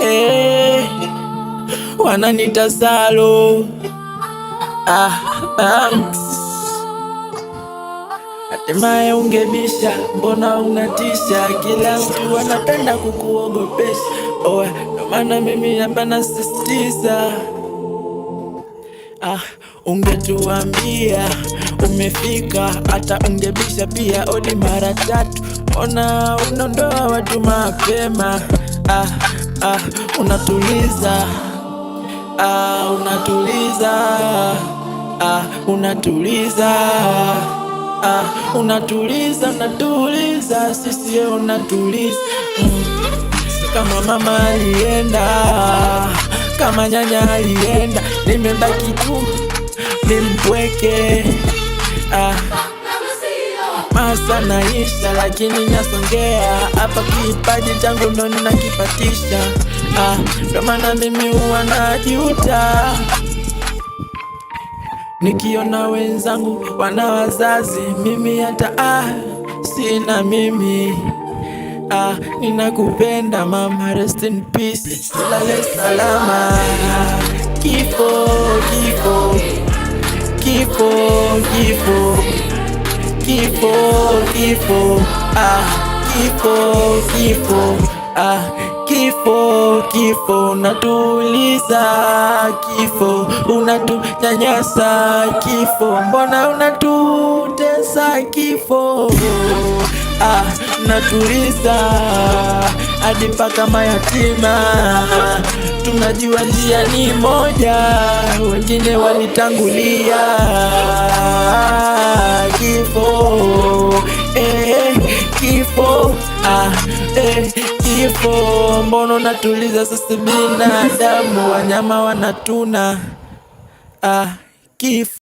eh, wananita Salo. Banks. Hatimaye ungebisha, mbona unatisha? Kila mtu anapenda kukuogopesha. Ndo maana mimi hapa nasisitiza, ungetuambia umefika, hata ungebisha pia odi mara tatu. Ona unaondoa watu mapema. Unatuliza, unatuliza sisi, unatuliza kama mama alienda, kama nyanya alienda, nimebaki tu nimpweke. Masa naisha lakini nasongea, hapa kipaji changu ndo ninakipatisha. Ndo maana mimi huwa najuta nikiona wenzangu wana wazazi, mimi hata sina mimi. Ninakupenda mama, rest in peace, lale salama. Kifo, kifo, kifo, kifo, kifo, kifo, kifo, kifo, kifo, kifo, unatuliza. Kifo, unatunyanyasa. Kifo, mbona unatutesa? Kifo, natuliza hadi mpaka mayatima. Tunajua njia ni moja, wengine walitangulia. Kifo, kifo, kifo, mbona unatuliza? Sisi binadamu, wanyama wanatuna. Kifo.